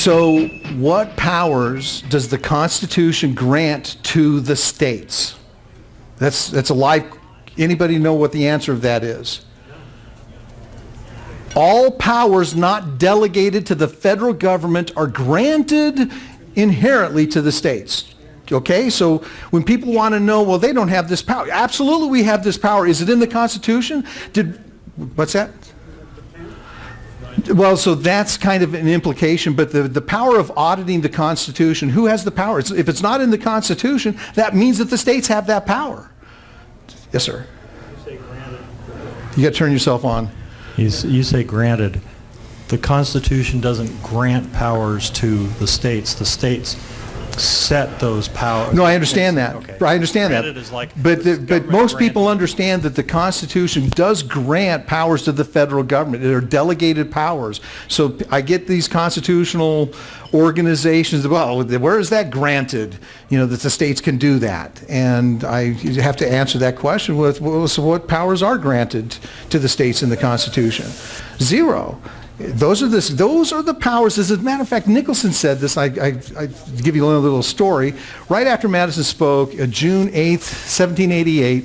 So what powers does the Constitution grant to the states? That's a live, anybody know what the answer of that is? All powers not delegated to the federal government are granted inherently to the states. Okay, so when people want to know, well, they don't have this power. Absolutely we have this power. Is it in the Constitution? What's that? Well, so that's kind of an implication, but the power of auditing the Constitution, who has the power? If it's not in the Constitution, that means that the states have that power. Yes, sir. You got to turn yourself on. You say granted. The Constitution doesn't grant powers to the states. The states set those powers. No, I understand that. Okay. I understand Granted that. is like But most people understand that the Constitution does grant powers to the federal government. They're delegated powers. So I get these constitutional organizations, well, where is that granted, that the states can do that? And you have to answer that question with, well, so what powers are granted to the states in the Constitution? Zero. Those are the powers. As a matter of fact, Nicholson said this. I give you a little story. Right after Madison spoke, June 8th, 1788,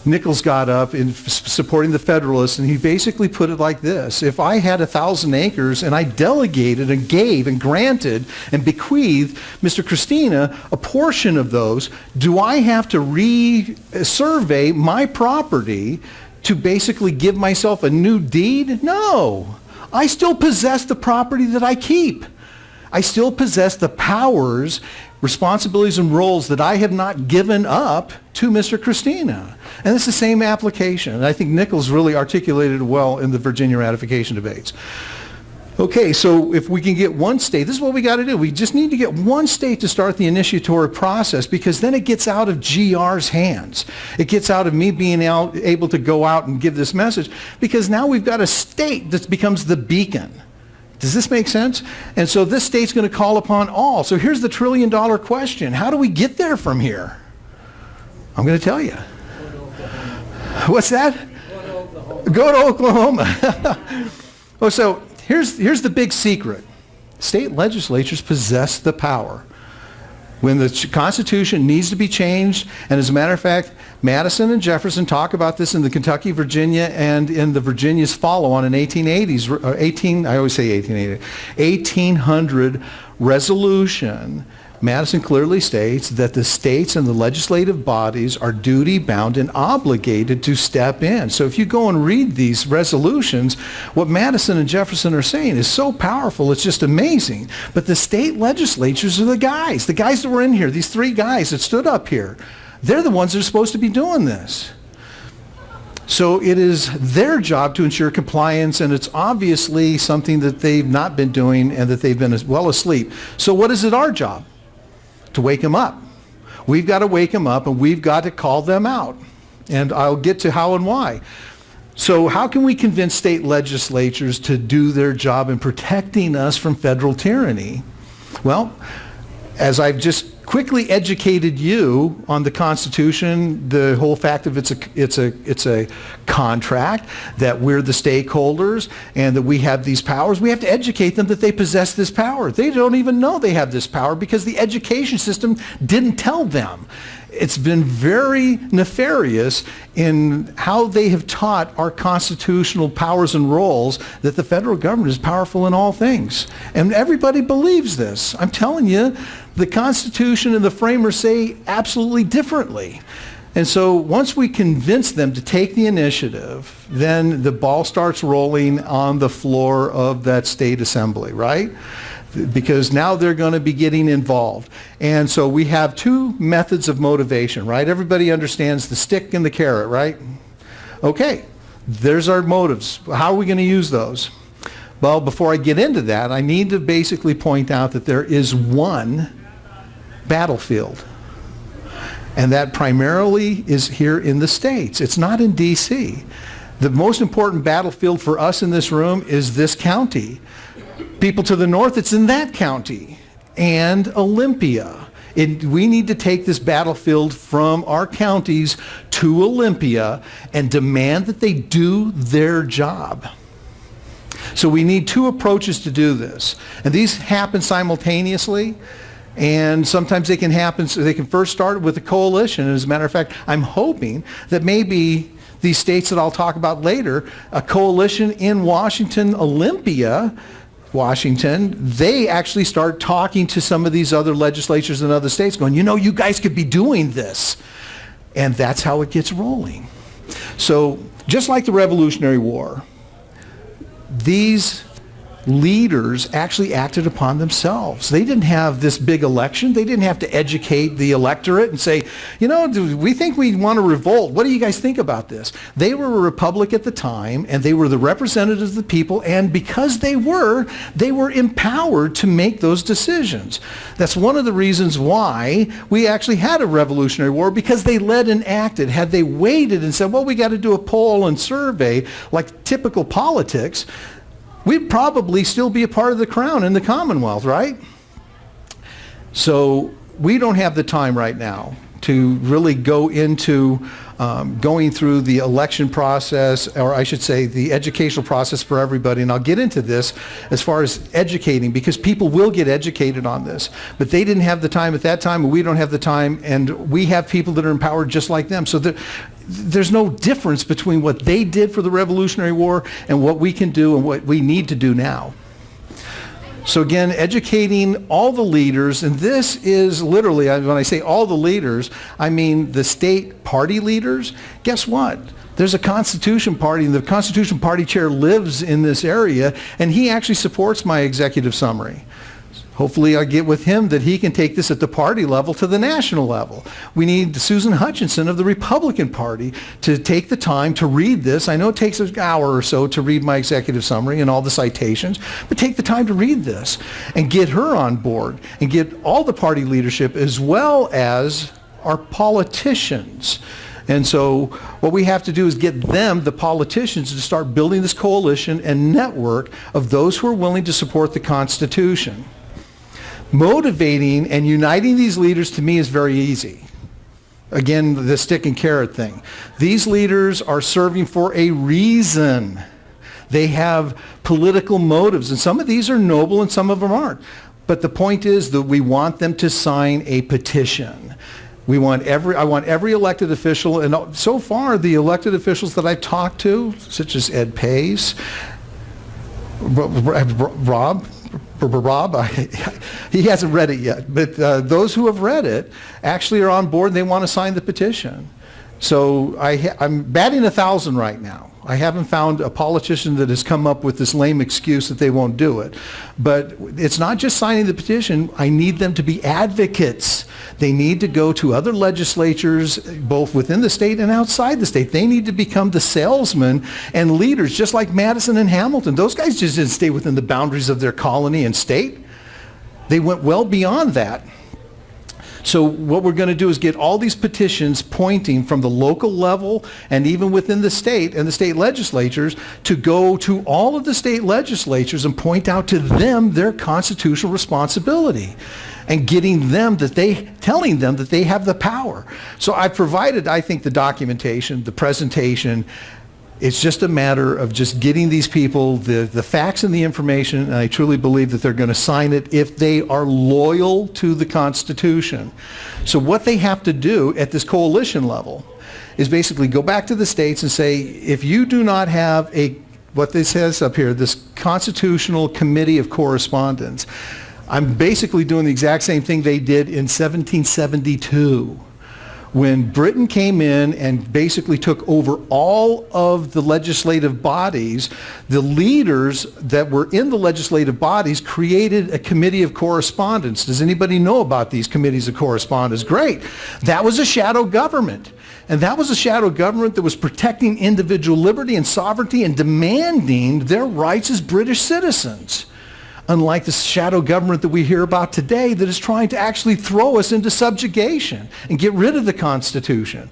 Nichols got up in supporting the Federalists, and he basically put it like this: if I had 1,000 acres and I delegated and gave and granted and bequeathed Mr. Christina a portion of those, do I have to re-survey my property to basically give myself a new deed? No. I still possess the property that I keep. I still possess the powers, responsibilities, and roles that I have not given up to Mr. Christina. And it's the same application. And I think Nichols really articulated it well in the Virginia ratification debates. Okay, so if we can get one state, this is what we got to do. We just need to get one state to start the initiatory process, because then it gets out of GR's hands. It gets out of me being able to go out and give this message, because now we've got a state that becomes the beacon. Does this make sense? And so this state's going to call upon all. So here's the trillion-dollar question. How do we get there from here? I'm going to tell you. What's that? Go to Oklahoma. Oh, so here's the big secret. State legislatures possess the power. When the Constitution needs to be changed, and as a matter of fact, Madison and Jefferson talk about this in the Kentucky, Virginia, and in the Virginia's follow-on in 1800 resolution, Madison clearly states that the states and the legislative bodies are duty-bound and obligated to step in. So if you go and read these resolutions, what Madison and Jefferson are saying is so powerful, it's just amazing. But the state legislatures are the guys that were in here, these three guys that stood up here. They're the ones that are supposed to be doing this. So it is their job to ensure compliance, and it's obviously something that they've not been doing and that they've been well asleep. So what is it our job? To wake them up. We've got to wake them up, and we've got to call them out. And I'll get to how and why. So how can we convince state legislatures to do their job in protecting us from federal tyranny? Well, as I've just quickly educated you on the Constitution, the whole fact of it's a contract, that we're the stakeholders and that we have these powers, we have to educate them that they possess this power. They don't even know they have this power because the education system didn't tell them. It's been very nefarious in how they have taught our constitutional powers and roles, that the federal government is powerful in all things. And everybody believes this. I'm telling you, the Constitution and the framers say absolutely differently. And so once we convince them to take the initiative, then the ball starts rolling on the floor of that state assembly, right? Because now they're going to be getting involved. And so we have two methods of motivation, right? Everybody understands the stick and the carrot, right? Okay, there's our motives. How are we going to use those? Well, before I get into that, I need to basically point out that there is one battlefield. And that primarily is here in the States. It's not in D.C. The most important battlefield for us in this room is this county. People to the north, it's in that county. And Olympia. We need to take this battlefield from our counties to Olympia and demand that they do their job. So we need two approaches to do this. And these happen simultaneously. And sometimes they can happen, so they can first start with a coalition. And as a matter of fact, I'm hoping that maybe these states that I'll talk about later, a coalition in Washington, Olympia, Washington, they actually start talking to some of these other legislatures in other states going, you know, you guys could be doing this. And that's how it gets rolling. So just like the Revolutionary War, these leaders actually acted upon themselves. They didn't have this big election. They didn't have to educate the electorate and say, you know, we think we want to revolt. What do you guys think about this? They were a republic at the time, and they were the representatives of the people, and because they were empowered to make those decisions. That's one of the reasons why we actually had a Revolutionary War, because they led and acted. Had they waited and said, well, we got to do a poll and survey like typical politics, we'd probably still be a part of the crown in the Commonwealth, right? So we don't have the time right now to really go into going through the election process, or I should say the educational process for everybody. And I'll get into this as far as educating, because people will get educated on this. But they didn't have the time at that time, and we don't have the time, and we have people that are empowered just like them. So there's no difference between what they did for the Revolutionary War and what we can do and what we need to do now. So again, educating all the leaders, and this is literally, when I say all the leaders, I mean the state party leaders. Guess what? There's a Constitution Party, and the Constitution Party chair lives in this area, and he actually supports my executive summary. Hopefully I get with him that he can take this at the party level to the national level. We need Susan Hutchinson of the Republican Party to take the time to read this. I know it takes an hour or so to read my executive summary and all the citations, but take the time to read this and get her on board and get all the party leadership as well as our politicians. And so what we have to do is get them, the politicians, to start building this coalition and network of those who are willing to support the Constitution. Motivating and uniting these leaders, to me, is very easy. Again, the stick and carrot thing. These leaders are serving for a reason. They have political motives, and some of these are noble and some of them aren't. But the point is that we want them to sign a petition. I want every elected official, and so far the elected officials that I've talked to, such as Ed Pace, Rob, he hasn't read it yet, but those who have read it actually are on board and they want to sign the petition. So I'm batting 1,000 right now. I haven't found a politician that has come up with this lame excuse that they won't do it. But it's not just signing the petition. I need them to be advocates. They need to go to other legislatures, both within the state and outside the state. They need to become the salesmen and leaders, just like Madison and Hamilton. Those guys just didn't stay within the boundaries of their colony and state. They went well beyond that. So what we're going to do is get all these petitions pointing from the local level and even within the state and the state legislatures to go to all of the state legislatures and point out to them their constitutional responsibility and telling them that they have the power. So I've provided, I think, the documentation, the presentation. It's just a matter of just getting these people the facts and the information, and I truly believe that they're going to sign it if they are loyal to the Constitution. So what they have to do at this coalition level is basically go back to the states and say, if you do not have what this says up here, this Constitutional Committee of Correspondence, I'm basically doing the exact same thing they did in 1772. When Britain came in and basically took over all of the legislative bodies, the leaders that were in the legislative bodies created a committee of correspondence. Does anybody know about these committees of correspondence? Great. That was a shadow government. And that was a shadow government that was protecting individual liberty and sovereignty and demanding their rights as British citizens. Unlike the shadow government that we hear about today that is trying to actually throw us into subjugation and get rid of the Constitution.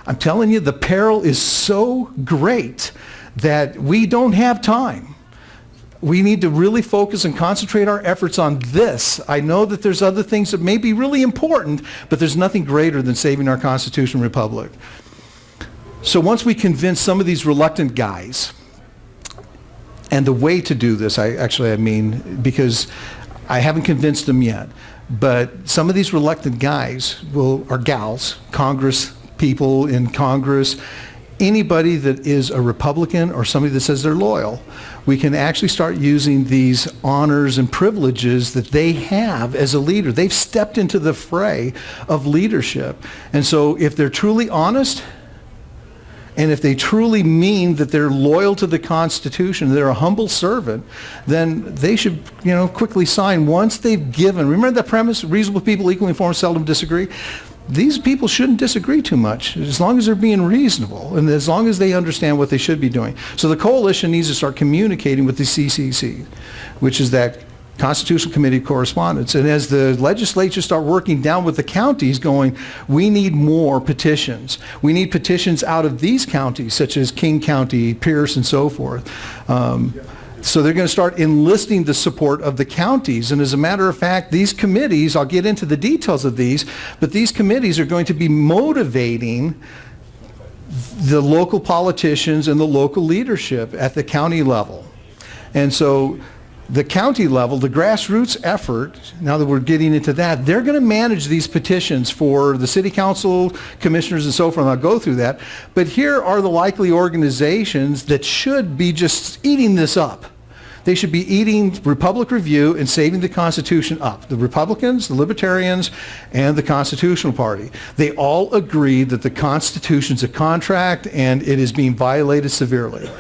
I'm telling you, the peril is so great that we don't have time. We need to really focus and concentrate our efforts on this. I know that there's other things that may be really important, but there's nothing greater than saving our Constitution Republic. So once we convince some of these reluctant guys, And the way to do this, I mean, because I haven't convinced them yet, but some of these reluctant guys or gals, Congress people in Congress, anybody that is a Republican or somebody that says they're loyal, we can actually start using these honors and privileges that they have as a leader. They've stepped into the fray of leadership. And so if they're truly honest, and if they truly mean that they're loyal to the Constitution, they're a humble servant, then they should, quickly sign once they've given. Remember that premise, reasonable people equally informed seldom disagree? These people shouldn't disagree too much, as long as they're being reasonable and as long as they understand what they should be doing. So the coalition needs to start communicating with the CCC, which is that Constitutional Committee of Correspondence. And as the legislature start working down with the counties going, we need more petitions. We need petitions out of these counties, such as King County, Pierce, and so forth. So they're going to start enlisting the support of the counties. And as a matter of fact, these committees, I'll get into the details of these, but these committees are going to be motivating the local politicians and the local leadership at the county level. And so the county level, the grassroots effort, now that we're getting into that, they're going to manage these petitions for the city council, commissioners, and so forth, and I'll go through that. But here are the likely organizations that should be just eating this up. They should be eating Republic Review and saving the Constitution up. The Republicans, the Libertarians, and the Constitutional Party. They all agree that the Constitution's a contract and it is being violated severely.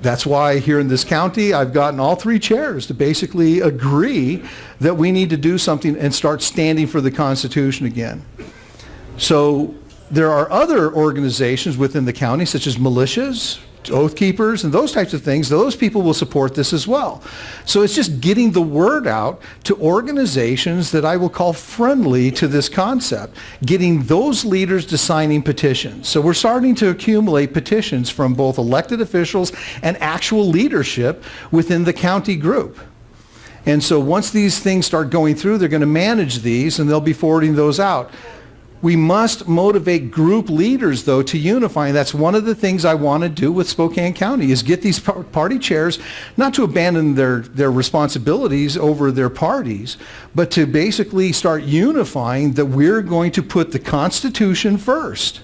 That's why here in this county, I've gotten all three chairs to basically agree that we need to do something and start standing for the Constitution again. So there are other organizations within the county, such as militias, oath keepers, and those types of things. Those people will support this as well. So it's just getting the word out to organizations that I will call friendly to this concept, getting those leaders to signing petitions. So we're starting to accumulate petitions from both elected officials and actual leadership within the county group. And so once these things start going through, they're going to manage these and they'll be forwarding those out. We must motivate group leaders, though, to unify. And that's one of the things I want to do with Spokane County, is get these party chairs not to abandon their responsibilities over their parties, but to basically start unifying that we're going to put the Constitution first.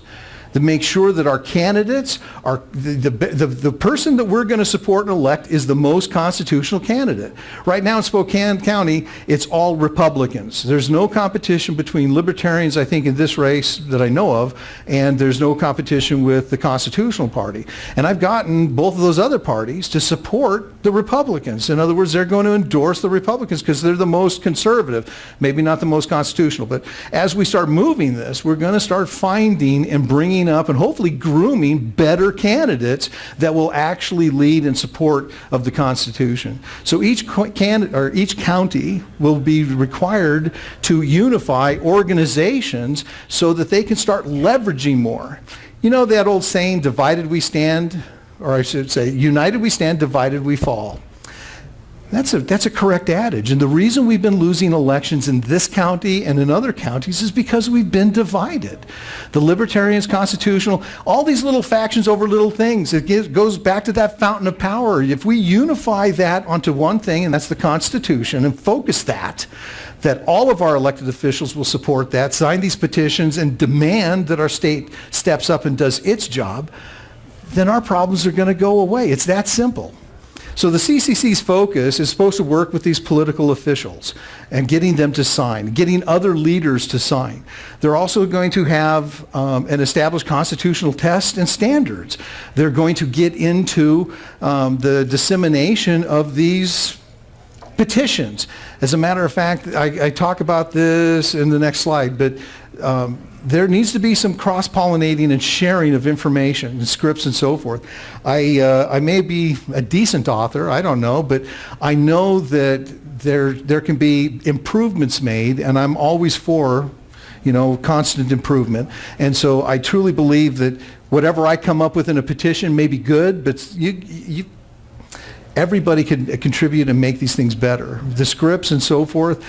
To make sure that our candidates are, the person that we're going to support and elect is the most constitutional candidate. Right now in Spokane County, it's all Republicans. There's no competition between Libertarians, I think, in this race that I know of, and there's no competition with the Constitutional Party. And I've gotten both of those other parties to support the Republicans. In other words, they're going to endorse the Republicans because they're the most conservative, maybe not the most constitutional. But as we start moving this, we're going to start finding and bringing up and hopefully grooming better candidates that will actually lead in support of the Constitution. So each county will be required to unify organizations so that they can start leveraging more. You know that old saying, divided we stand, or I should say, united we stand, divided we fall. That's a correct adage. And the reason we've been losing elections in this county and in other counties is because we've been divided. The Libertarians, Constitutional, all these little factions over little things. It goes back to that fountain of power. If we unify that onto one thing, and that's the Constitution, and focus that all of our elected officials will support that, sign these petitions, and demand that our state steps up and does its job, then our problems are going to go away. It's that simple. So the CCC's focus is supposed to work with these political officials and getting them to sign, getting other leaders to sign. They're also going to have an established constitutional test and standards. They're going to get into the dissemination of these petitions. As a matter of fact, I talk about this in the next slide, but there needs to be some cross-pollinating and sharing of information and scripts and so forth. I may be a decent author, I don't know, but I know that there can be improvements made, and I'm always for, constant improvement. And so I truly believe that whatever I come up with in a petition may be good, but everybody can contribute and make these things better. The scripts and so forth,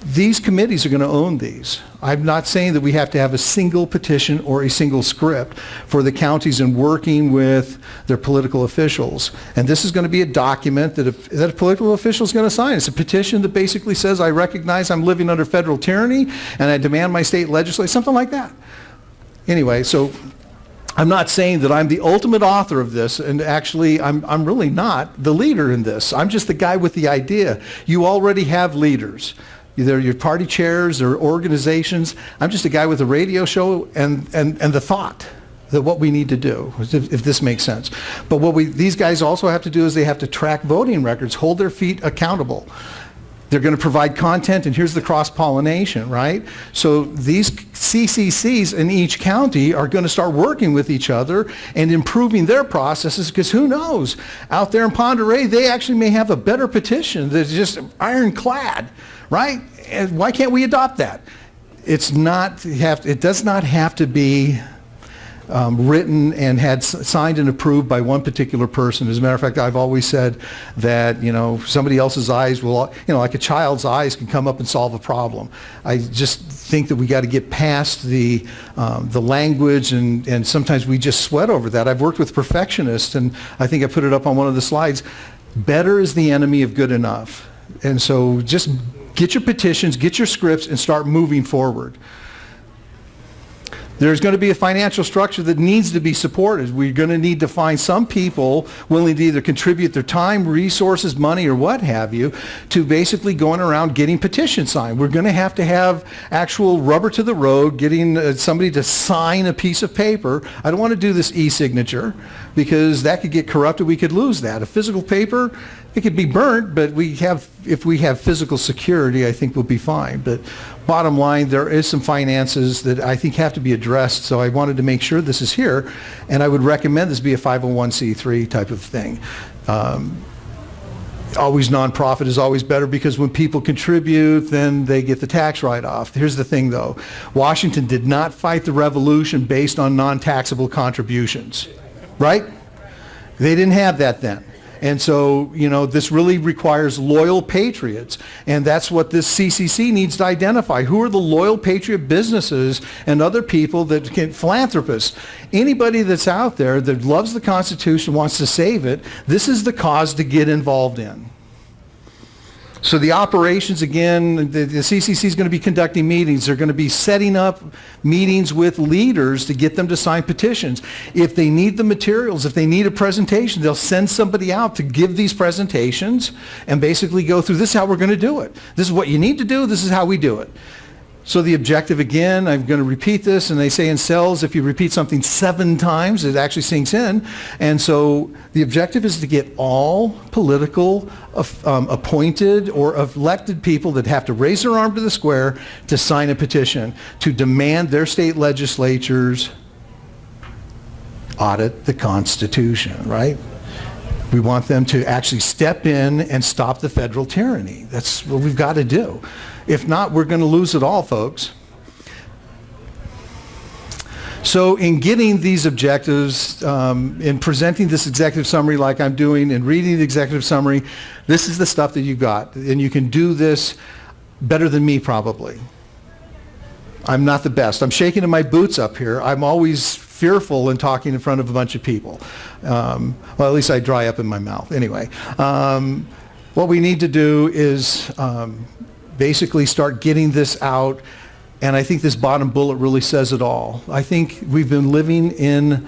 These committees are going to own these. I'm not saying that we have to have a single petition or a single script for the counties in working with their political officials. And this is going to be a document that a political official is going to sign. It's a petition that basically says, I recognize I'm living under federal tyranny and I demand my state legislature, something like that. Anyway, so I'm not saying that I'm the ultimate author of this, and actually I'm really not the leader in this. I'm just the guy with the idea. You already have leaders. Either your party chairs or organizations. I'm just a guy with a radio show and the thought that what we need to do, if this makes sense. But what these guys also have to do is they have to track voting records, hold their feet accountable. They're going to provide content, and here's the cross-pollination, right? So these CCCs in each county are going to start working with each other and improving their processes, because who knows? Out there in Ponderay, they actually may have a better petition that's just ironclad, right? And why can't we adopt that? It does not have to be written and signed and approved by one particular person. As a matter of fact, I've always said that, somebody else's eyes will, like a child's eyes can come up and solve a problem. I just think that we got to get past the language, and sometimes we just sweat over that. I've worked with perfectionists, and I think I put it up on one of the slides. Better is the enemy of good enough. And so just get your petitions, get your scripts, and start moving forward. There's going to be a financial structure that needs to be supported. We're going to need to find some people willing to either contribute their time, resources, money, or what have you, to basically going around getting petitions signed. We're going to have actual rubber to the road, getting somebody to sign a piece of paper. I don't want to do this e-signature, because that could get corrupted. We could lose that. A physical paper, it could be burnt, but if we have physical security, I think we'll be fine. But bottom line, there is some finances that I think have to be addressed, so I wanted to make sure this is here, and I would recommend this be a 501c3 type of thing. Always nonprofit is always better, because when people contribute, then they get the tax write-off. Here's the thing, though. Washington did not fight the revolution based on non-taxable contributions, right? They didn't have that then. And so, this really requires loyal patriots. And that's what this CCC needs to identify. Who are the loyal patriot businesses and other people that can, philanthropists, anybody that's out there that loves the Constitution, wants to save it, this is the cause to get involved in. So the operations, again, the CCC is going to be conducting meetings. They're going to be setting up meetings with leaders to get them to sign petitions. If they need the materials, if they need a presentation, they'll send somebody out to give these presentations and basically go through, this is how we're going to do it. This is what you need to do. This is how we do it. So the objective, again, I'm going to repeat this, and they say in sales, if you repeat something 7 times, it actually sinks in. And so the objective is to get all political appointed or elected people that have to raise their arm to the square to sign a petition to demand their state legislatures audit the Constitution, right? We want them to actually step in and stop the federal tyranny. That's what we've got to do. If not, we're going to lose it all, folks. So in getting these objectives, in presenting this executive summary like I'm doing and reading the executive summary, this is the stuff that you got. And you can do this better than me, probably. I'm not the best. I'm shaking in my boots up here. I'm always fearful in talking in front of a bunch of people. Well, at least I dry up in my mouth. Anyway, what we need to do is basically start getting this out, and I think this bottom bullet really says it all. I think we've been living in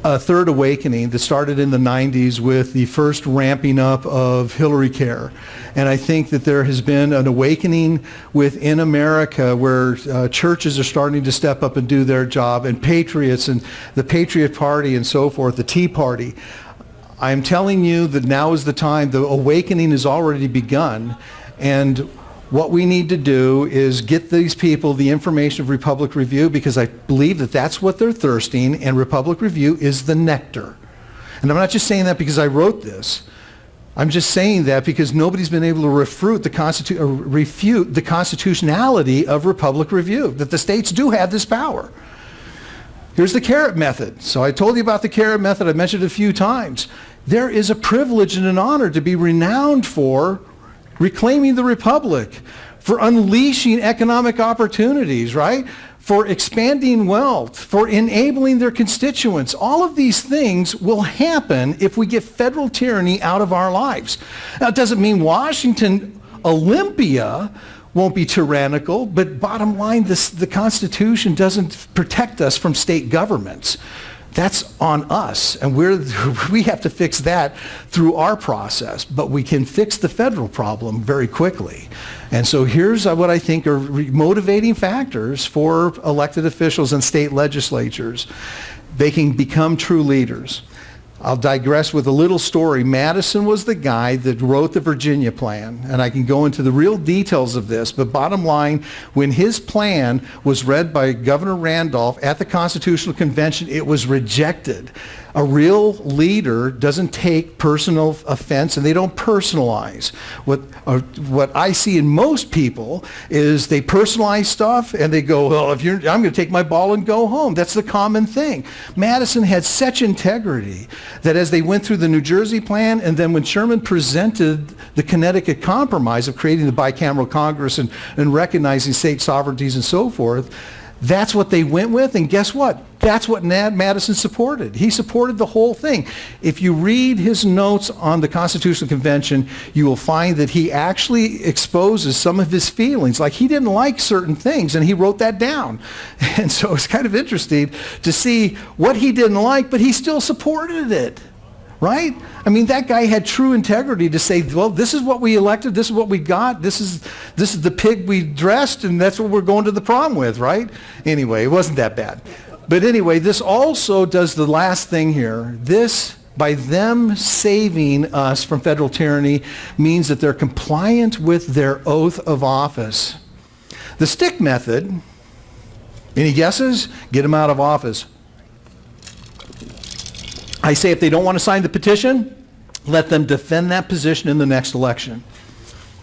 a third awakening that started in the 90s with the first ramping up of Hillary Care. And I think that there has been an awakening within America where churches are starting to step up and do their job, and patriots and the Patriot Party and so forth, the Tea Party. I'm telling you that now is the time. The awakening has already begun. And what we need to do is get these people the information of Republic Review, because I believe that that's what they're thirsting, and Republic Review is the nectar. And I'm not just saying that because I wrote this. I'm just saying that because nobody's been able to refute the constitutionality of Republic Review, that the states do have this power. Here's the carrot method. So I told you about the carrot method. I mentioned it a few times. There is a privilege and an honor to be renowned for reclaiming the republic, for unleashing economic opportunities, right? For expanding wealth, for enabling their constituents. All of these things will happen if we get federal tyranny out of our lives. Now, it doesn't mean Washington, Olympia won't be tyrannical, but bottom line, the Constitution doesn't protect us from state governments. That's on us, and we have to fix that through our process, but we can fix the federal problem very quickly. And so here's what I think are motivating factors for elected officials and state legislatures. They can become true leaders. I'll digress with a little story. Madison was the guy that wrote the Virginia plan, and I can go into the real details of this, but bottom line, when his plan was read by Governor Randolph at the Constitutional Convention, it was rejected. A real leader doesn't take personal offense, and they don't personalize. What I see in most people is they personalize stuff and they go, well, I'm going to take my ball and go home. That's the common thing. Madison had such integrity that as they went through the New Jersey plan, and then when Sherman presented the Connecticut Compromise of creating the bicameral Congress and recognizing state sovereignties and so forth, that's what they went with, and guess what? That's what Madison supported. He supported the whole thing. If you read his notes on the Constitutional Convention, you will find that he actually exposes some of his feelings. Like, he didn't like certain things, and he wrote that down. And so it's kind of interesting to see what he didn't like, but he still supported it. Right? I mean, that guy had true integrity to say, well, this is what we elected, this is what we got, this is the pig we dressed, and that's what we're going to the prom with, right? Anyway, it wasn't that bad. But anyway, this also does the last thing here. This, by them saving us from federal tyranny, means that they're compliant with their oath of office. The stick method, any guesses? Get them out of office. I say if they don't want to sign the petition, let them defend that position in the next election.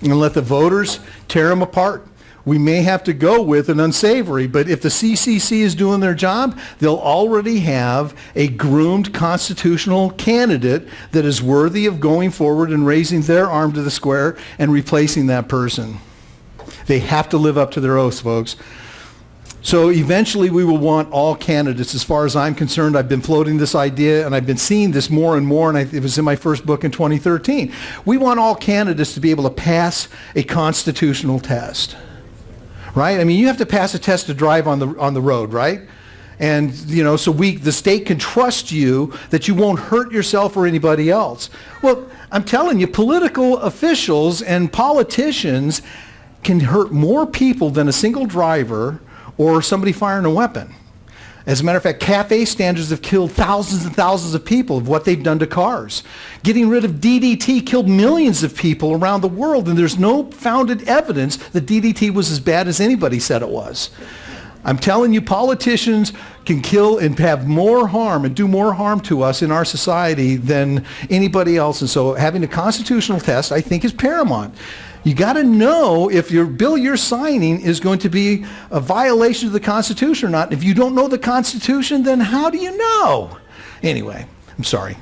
And let the voters tear them apart. We may have to go with an unsavory, but if the CCC is doing their job, they'll already have a groomed constitutional candidate that is worthy of going forward and raising their arm to the square and replacing that person. They have to live up to their oaths, folks. So eventually we will want all candidates. As far as I'm concerned, I've been floating this idea, and I've been seeing this more and more, and it was in my first book in 2013. We want all candidates to be able to pass a constitutional test, right? I mean, you have to pass a test to drive on the road, right? And, so the state can trust you that you won't hurt yourself or anybody else. Well, I'm telling you, political officials and politicians can hurt more people than a single driver or somebody firing a weapon. As a matter of fact, cafe standards have killed thousands and thousands of people of what they've done to cars. Getting rid of DDT killed millions of people around the world, and there's no founded evidence that DDT was as bad as anybody said it was. I'm telling you, politicians can kill and have more harm and do more harm to us in our society than anybody else. And so having a constitutional test, I think, is paramount. You got to know if your bill you're signing is going to be a violation of the Constitution or not. If you don't know the Constitution, then how do you know? Anyway, I'm sorry.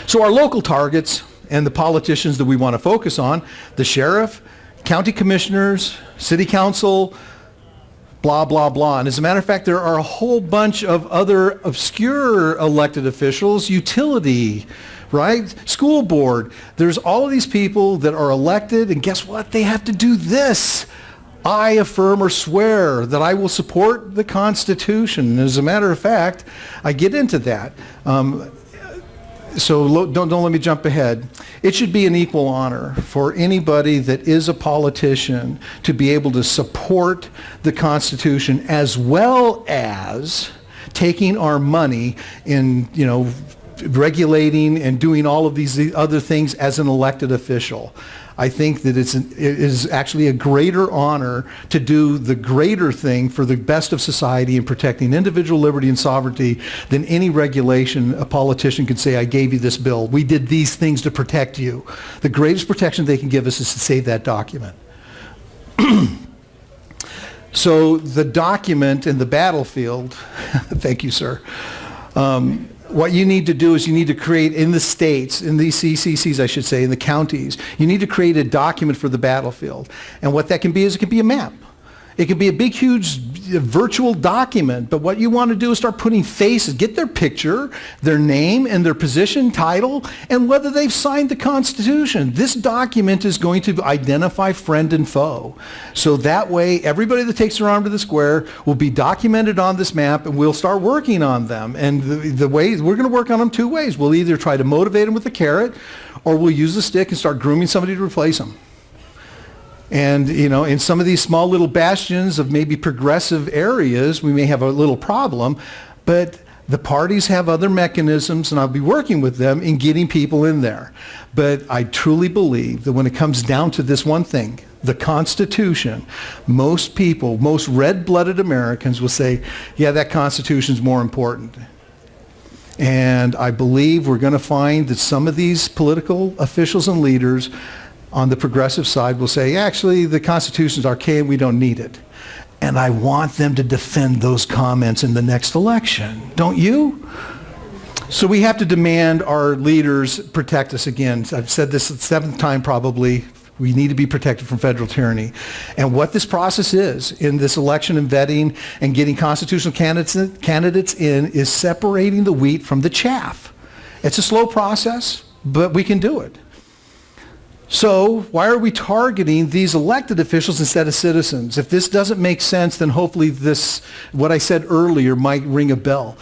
So our local targets and the politicians that we want to focus on, the sheriff, county commissioners, city council, blah, blah, blah. And as a matter of fact, there are a whole bunch of other obscure elected officials, utility, right? School board. There's all of these people that are elected, and guess what? They have to do this. I affirm or swear that I will support the Constitution. And as a matter of fact, I get into that. So don't let me jump ahead. It should be an equal honor for anybody that is a politician to be able to support the Constitution as well as taking our money in, regulating and doing all of these other things as an elected official. I think that it is actually a greater honor to do the greater thing for the best of society in protecting individual liberty and sovereignty than any regulation a politician could say, I gave you this bill. We did these things to protect you. The greatest protection they can give us is to save that document. So the document in the battlefield, thank you, sir, what you need to do is you need to create in the states, in these CCCs, I should say, in the counties, you need to create a document for the battlefield. And what that can be is it can be a map. It could be a big, huge virtual document, but what you want to do is start putting faces, get their picture, their name, and their position, title, and whether they've signed the Constitution. This document is going to identify friend and foe. So that way, everybody that takes their arm to the square will be documented on this map, and we'll start working on them. And the way, we're going to work on them two ways. We'll either try to motivate them with a carrot, or we'll use the stick and start grooming somebody to replace them. And, you know, in some of these small little bastions of maybe progressive areas, we may have a little problem, but the parties have other mechanisms, and I'll be working with them in getting people in there. But I truly believe that when it comes down to this one thing, the Constitution, most people, most red-blooded Americans will say, yeah, that Constitution's more important. And I believe we're going to find that some of these political officials and leaders on the progressive side will say, actually, the Constitution's archaic, we don't need it. And I want them to defend those comments in the next election. Don't you? So we have to demand our leaders protect us again. I've said this the seventh time probably. We need to be protected from federal tyranny. And what this process is in this election and vetting and getting constitutional candidates in is separating the wheat from the chaff. It's a slow process, but we can do it. So why are we targeting these elected officials instead of citizens? If this doesn't make sense, then hopefully this, what I said earlier, might ring a bell.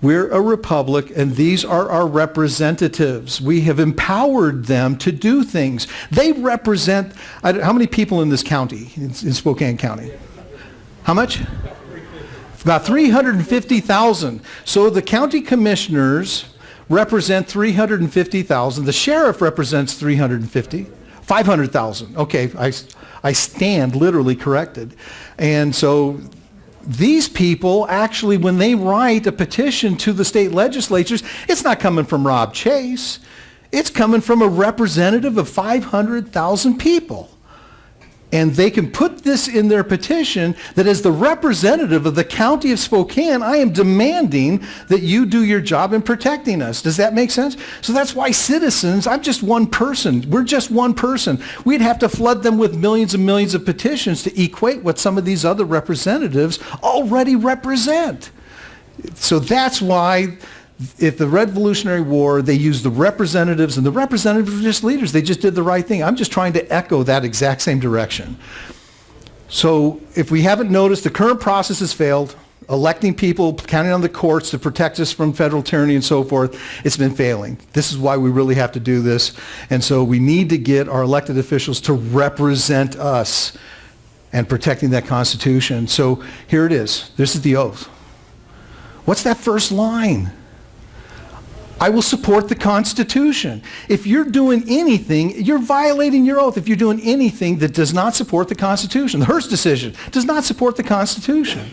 We're a republic, and these are our representatives. We have empowered them to do things. They represent, how many people in this county, in Spokane County? How much? About 350,000. So the county commissioners represent 350,000. The sheriff represents 500,000. Okay, I stand literally corrected. And so these people actually, when they write a petition to the state legislatures, it's not coming from Rob Chase. It's coming from a representative of 500,000 people. And they can put this in their petition that as the representative of the county of Spokane, I am demanding that you do your job in protecting us. Does that make sense? So that's why citizens, I'm just one person. We're just one person. We'd have to flood them with millions and millions of petitions to equate what some of these other representatives already represent. So that's why if the Revolutionary War, they used the representatives, and the representatives were just leaders. They just did the right thing. I'm just trying to echo that exact same direction. So if we haven't noticed, the current process has failed. Electing people, counting on the courts to protect us from federal tyranny and so forth, it's been failing. This is why we really have to do this. And so we need to get our elected officials to represent us and protecting that Constitution. So here it is. This is the oath. What's that first line? I will support the Constitution. If you're doing anything, you're violating your oath. If you're doing anything that does not support the Constitution. The Hearst decision does not support the Constitution.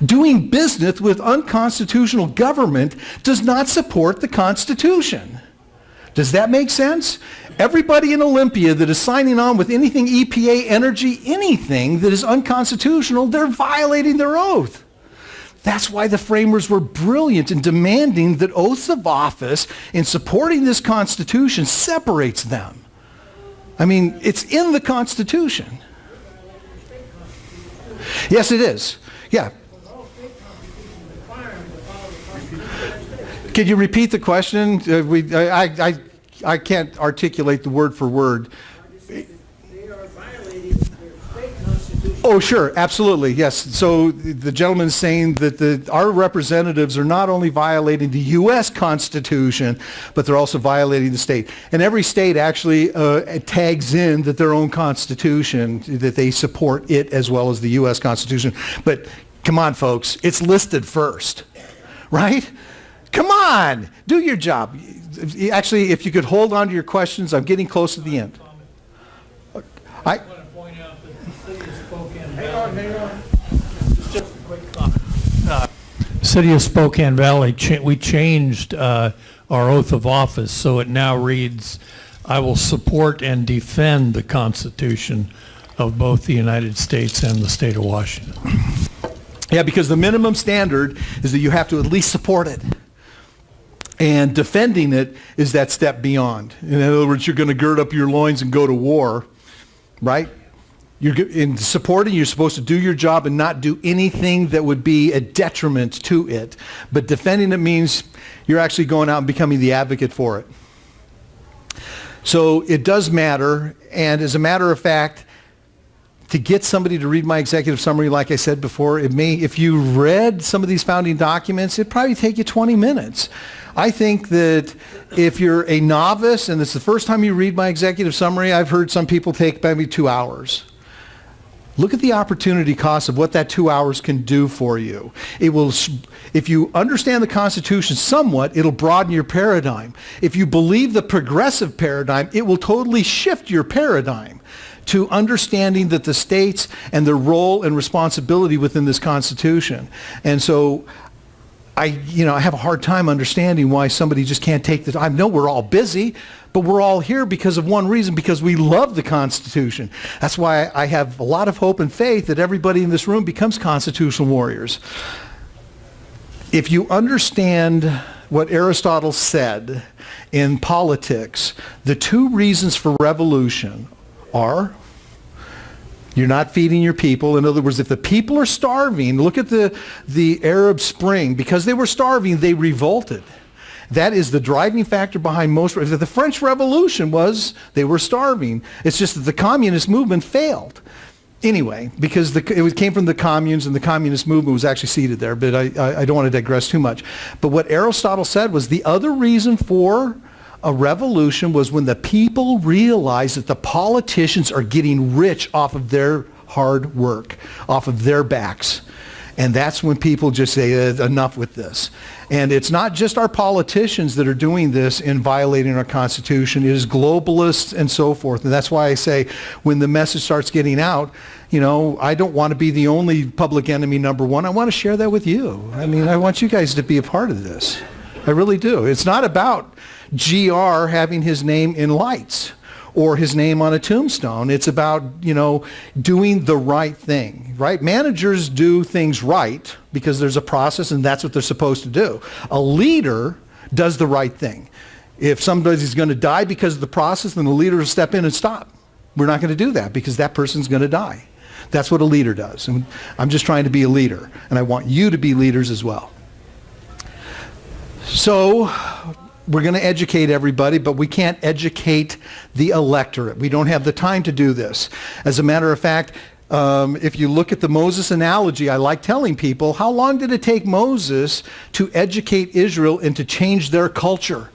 Doing business with unconstitutional government does not support the Constitution. Does that make sense? Everybody in Olympia that is signing on with anything EPA, energy, anything that is unconstitutional, they're violating their oath. That's why the framers were brilliant in demanding that oaths of office in supporting this Constitution separates them. I mean, it's in the Constitution. Yes, it is. Yeah. Could you repeat the question? I can't articulate the word for word. Oh, sure, absolutely, yes. So the gentleman's saying that our representatives are not only violating the U.S. Constitution, but they're also violating the state. And every state actually tags in that their own Constitution, that they support it as well as the U.S. Constitution. But come on, folks, it's listed first, right? Come on, do your job. Actually, if you could hold on to your questions, I'm getting close to the end. Hang on. Just a quick comment. City of Spokane Valley, we changed our oath of office, so it now reads, I will support and defend the Constitution of both the United States and the state of Washington. Yeah, because the minimum standard is that you have to at least support it. And defending it is that step beyond. In other words, you're going to gird up your loins and go to war, right? In supporting, you're supposed to do your job and not do anything that would be a detriment to it. But defending it means you're actually going out and becoming the advocate for it. So it does matter. And as a matter of fact, to get somebody to read my executive summary, like I said before, if you read some of these founding documents, it'd probably take you 20 minutes. I think that if you're a novice and it's the first time you read my executive summary, I've heard some people take maybe 2 hours. Look at the opportunity cost of what that 2 hours can do for you. It will, if you understand the Constitution somewhat, it'll broaden your paradigm. If you believe the progressive paradigm, it will totally shift your paradigm to understanding that the states and their role and responsibility within this Constitution. And so I have a hard time understanding why somebody just can't take the time. I know we're all busy, but we're all here because of one reason, because we love the Constitution. That's why I have a lot of hope and faith that everybody in this room becomes constitutional warriors. If you understand what Aristotle said in politics, the two reasons for revolution are: you're not feeding your people. In other words, if the people are starving, look at the Arab Spring. Because they were starving, they revolted. That is the driving factor behind most. The French Revolution was they were starving. It's just that the communist movement failed. Anyway, because it came from the communes, and the communist movement was actually seated there. But I don't want to digress too much. But what Aristotle said was the other reason for a revolution was when the people realized that the politicians are getting rich off of their hard work, off of their backs. And that's when people just say, enough with this. And it's not just our politicians that are doing this in violating our Constitution. It is globalists and so forth. And that's why I say when the message starts getting out, I don't want to be the only public enemy number one. I want to share that with you. I mean, I want you guys to be a part of this. I really do. It's not about GR having his name in lights or his name on a tombstone. It's about, doing the right thing, right? Managers do things right because there's a process and that's what they're supposed to do. A leader does the right thing. If somebody's going to die because of the process, then the leader will step in and stop. We're not going to do that because that person's going to die. That's what a leader does. And I'm just trying to be a leader, and I want you to be leaders as well. So we're going to educate everybody, but we can't educate the electorate. We don't have the time to do this. As a matter of fact, if you look at the Moses analogy, I like telling people, how long did it take Moses to educate Israel and to change their culture?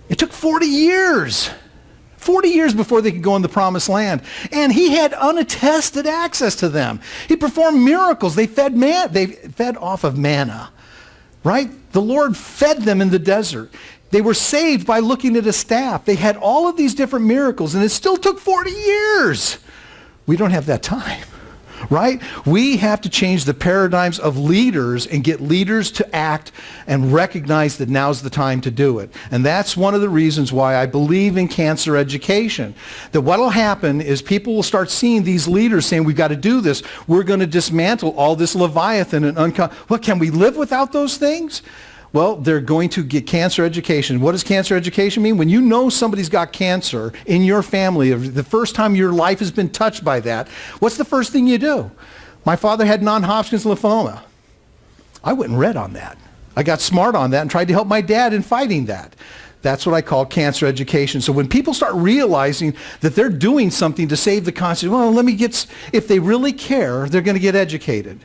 It took 40 years. 40 years before they could go in the promised land. And he had unattested access to them. He performed miracles. They fed off of manna. Right? The Lord fed them in the desert. They were saved by looking at a staff. They had all of these different miracles, and it still took 40 years. We don't have that time, right? We have to change the paradigms of leaders and get leaders to act and recognize that now's the time to do it. And that's one of the reasons why I believe in cancer education. That what will happen is people will start seeing these leaders saying, we've got to do this. We're going to dismantle all this Leviathan and what, can we live without those things? Well, they're going to get cancer education. What does cancer education mean? When you know somebody's got cancer in your family, the first time your life has been touched by that, what's the first thing you do? My father had non-Hodgkin's lymphoma. I went and read on that. I got smart on that and tried to help my dad in fighting that. That's what I call cancer education. So when people start realizing that they're doing something to save the Constitution, if they really care, they're going to get educated.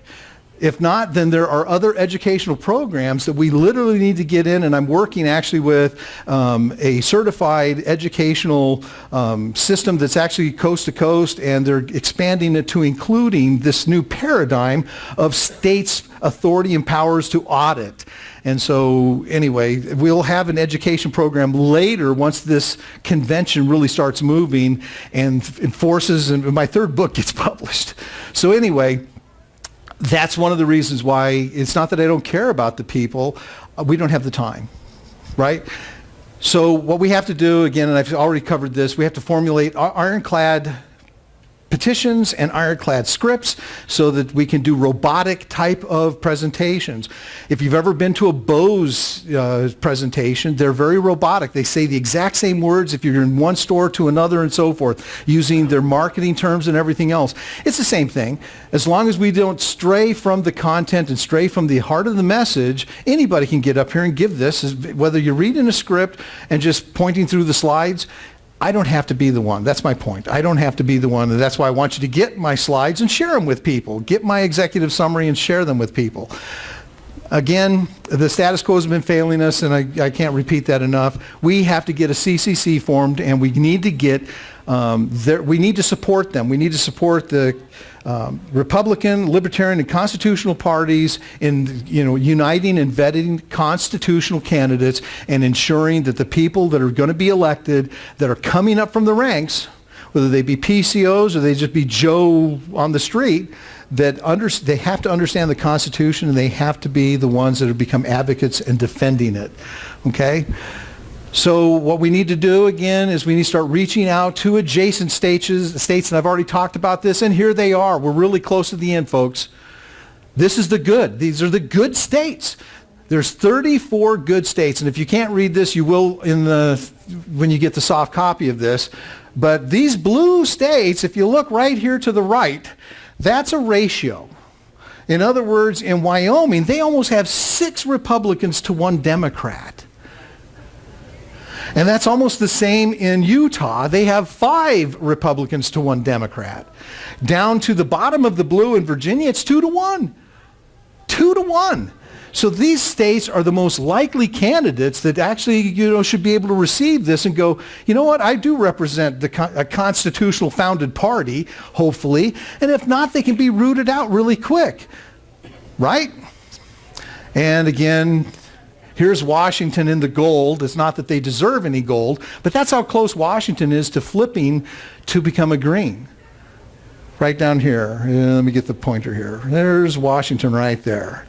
If not, then there are other educational programs that we literally need to get in, and I'm working actually with a certified educational system that's actually coast to coast, and they're expanding it to including this new paradigm of states' authority and powers to audit. And so anyway, we'll have an education program later once this convention really starts moving and enforces, and my third book gets published. So anyway, that's one of the reasons why it's not that I don't care about the people. We don't have the time, right? So what we have to do, again, and I've already covered this, we have to formulate ironclad petitions and ironclad scripts so that we can do robotic type of presentations. If you've ever been to a Bose presentation, they're very robotic. They say the exact same words if you're in one store to another and so forth, using their marketing terms and everything else. It's the same thing. As long as we don't stray from the content and stray from the heart of the message, anybody can get up here and give this, whether you're reading a script and just pointing through the slides. I don't have to be the one. That's my point. I don't have to be the one, and that's why I want you to get my slides and share them with people. Get my executive summary and share them with people. Again, the status quo has been failing us, and I can't repeat that enough. We have to get a CCC formed, and we need to get we need to support them. We need to support the Republican, Libertarian, and constitutional parties in uniting and vetting constitutional candidates and ensuring that the people that are going to be elected, that are coming up from the ranks, whether they be PCOs or they just be Joe on the street, that they have to understand the Constitution, and they have to be the ones that have become advocates and defending it. Okay? So what we need to do, again, is we need to start reaching out to adjacent states, and I've already talked about this, and here they are. We're really close to the end, folks. This is the good. These are the good states. There's 34 good states, and if you can't read this, you will when you get the soft copy of this. But these blue states, if you look right here to the right, that's a ratio. In other words, in Wyoming, they almost have 6 Republicans to 1 Democrat. And that's almost the same in Utah. They have 5 Republicans to 1 Democrat. Down to the bottom of the blue in Virginia, it's 2 to 1. 2 to 1. So these states are the most likely candidates that actually, should be able to receive this and go, you know what, I do represent a constitutional founded party, hopefully. And if not, they can be rooted out really quick. Right? And again, here's Washington in the gold. It's not that they deserve any gold, but that's how close Washington is to flipping to become a green. Right down here. Let me get the pointer here. There's Washington right there.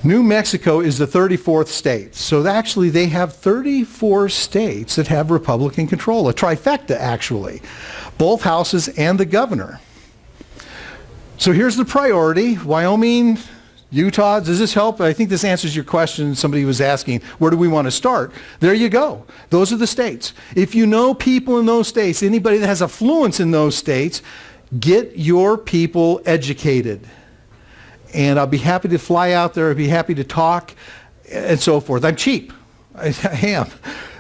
New Mexico is the 34th state. So actually they have 34 states that have Republican control. A trifecta, actually. Both houses and the governor. So here's the priority. Wyoming, Utah, does this help? I think this answers your question. Somebody was asking, where do we want to start? There you go. Those are the states. If you know people in those states, anybody that has affluence in those states, get your people educated. And I'll be happy to fly out there. I'll be happy to talk and so forth. I'm cheap. I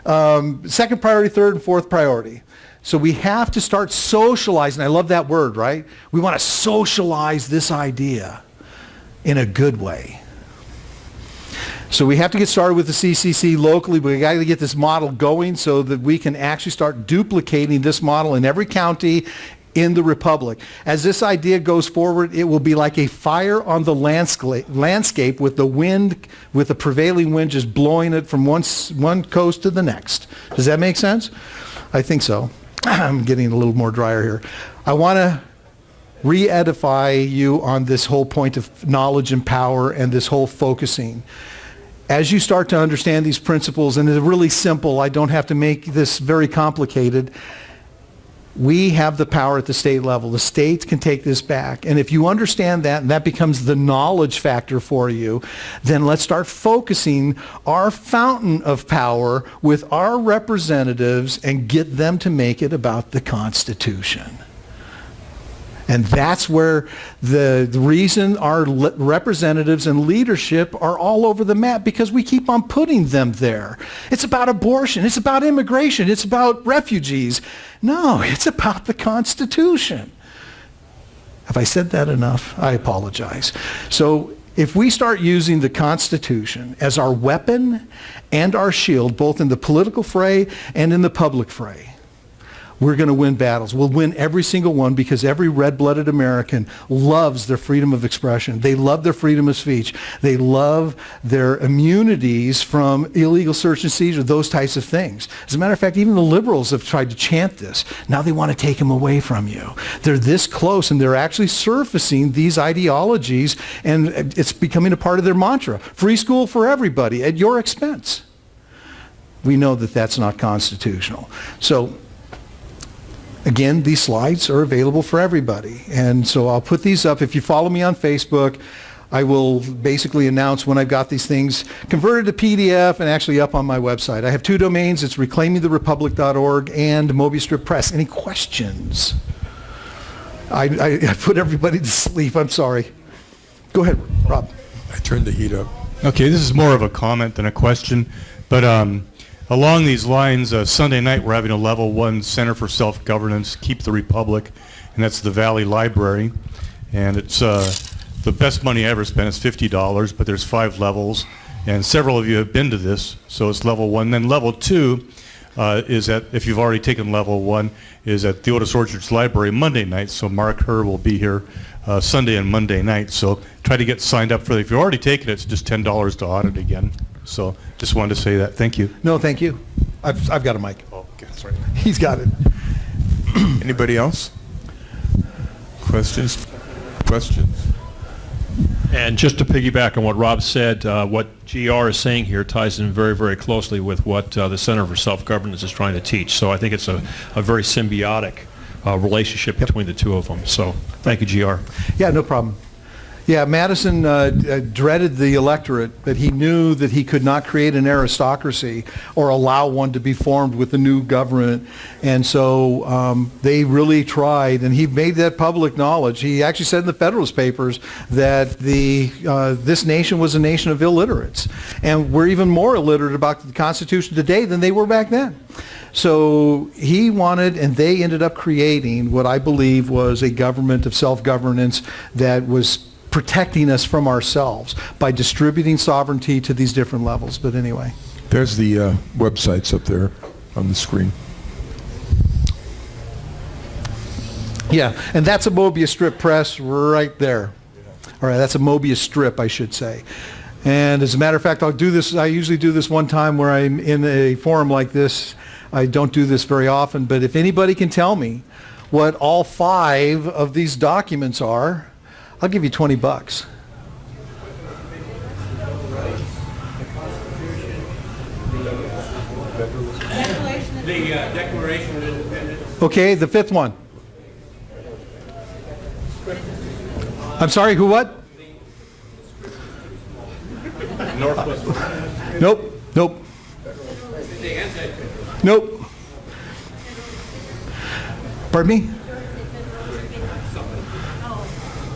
am. Second priority, third, and fourth priority. So we have to start socializing. I love that word, right? We want to socialize this idea in a good way. So we have to get started with the CCC locally. We got to get this model going so that we can actually start duplicating this model in every county in the Republic. As this idea goes forward, it will be like a fire on the landscape with the wind, with the prevailing wind just blowing it from one coast to the next. Does that make sense? I think so. I'm getting a little more drier here. I want to re-edify you on this whole point of knowledge and power and this whole focusing. As you start to understand these principles, and they're really simple, I don't have to make this very complicated. We have the power at the state level. The states can take this back. And if you understand that, and that becomes the knowledge factor for you, then let's start focusing our fountain of power with our representatives and get them to make it about the Constitution. And that's where the reason our representatives and leadership are all over the map, because we keep on putting them there. It's about abortion. It's about immigration. It's about refugees. No, it's about the Constitution. Have I said that enough? I apologize. So if we start using the Constitution as our weapon and our shield, both in the political fray and in the public fray, we're going to win battles. We'll win every single one, because every red-blooded American loves their freedom of expression. They love their freedom of speech. They love their immunities from illegal search and seizure, those types of things. As a matter of fact, even the liberals have tried to chant this. Now they want to take them away from you. They're this close, and they're actually surfacing these ideologies, and it's becoming a part of their mantra. Free school for everybody at your expense. We know that that's not constitutional. So Again, these slides are available for everybody. And so I'll put these up. If you follow me on Facebook, I will basically announce when I've got these things converted to PDF and actually up on my website. I have 2 domains. It's reclaimingtherepublic.org and Mobely Strip Press. Any questions? I put everybody to sleep. I'm sorry. Go ahead, Rob. I turned the heat up. Okay, this is more of a comment than a question, but along these lines, Sunday night we're having a Level 1 Center for Self-Governance, Keep the Republic, and that's the Valley Library, and it's the best money I ever spent is $50, but there's 5 levels, and several of you have been to this, so it's Level 1. Then Level 2 is at, if you've already taken Level 1, is at the Otis Orchards Library Monday night, so Mark Herr will be here Sunday and Monday night, so try to get signed up for it. If you've already taken it, it's just $10 to audit again. So just wanted to say that. Thank you. No, thank you. I've got a mic. Oh, okay, sorry. He's got it. Anybody else? Questions? Questions? And just to piggyback on what Rob said, what GR is saying here ties in very, very closely with what the Center for Self-Governance is trying to teach. So I think it's a very symbiotic relationship between the two of them. So thank you, GR. Yeah, no problem. Yeah, Madison dreaded the electorate, but he knew that he could not create an aristocracy or allow one to be formed with the new government. And so they really tried, and he made that public knowledge. He actually said in the Federalist Papers that this nation was a nation of illiterates. And we're even more illiterate about the Constitution today than they were back then. So he wanted, and they ended up creating what I believe was a government of self-governance that was protecting us from ourselves by distributing sovereignty to these different levels. But anyway. There's the websites up there on the screen. Yeah, and that's a Mobius strip press right there. All right, that's a Mobius strip, I should say. And as a matter of fact, I'll do this, I usually do this one time where I'm in a forum like this. I don't do this very often, but if anybody can tell me what all 5 of these documents are, I'll give you $20. The Declaration of Independence. Okay, the 5th one. I'm sorry, who what? Nope, nope. Nope. Pardon me?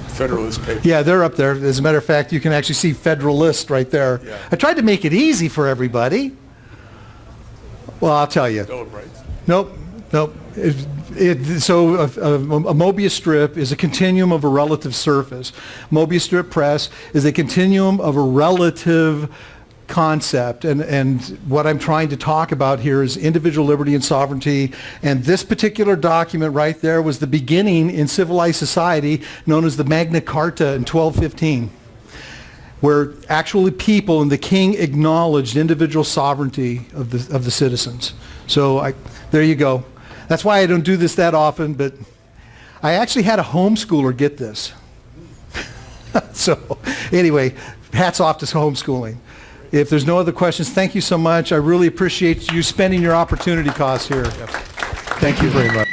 Federalist paper. Yeah, they're up there. As a matter of fact, you can actually see Federalist right there. Yeah. I tried to make it easy for everybody. Well, I'll tell you. Bill of Rights. Nope, nope. So a Mobius strip is a continuum of a relative surface. Mobius strip press is a continuum of a relative concept, and what I'm trying to talk about here is individual liberty and sovereignty, and this particular document right there was the beginning in civilized society known as the Magna Carta in 1215, where actually people and the king acknowledged individual sovereignty of the citizens. So there you go. That's why I don't do this that often, but I actually had a homeschooler get this. So anyway, hats off to homeschooling. If there's no other questions, thank you so much. I really appreciate you spending your opportunity cost here. Thank you very much.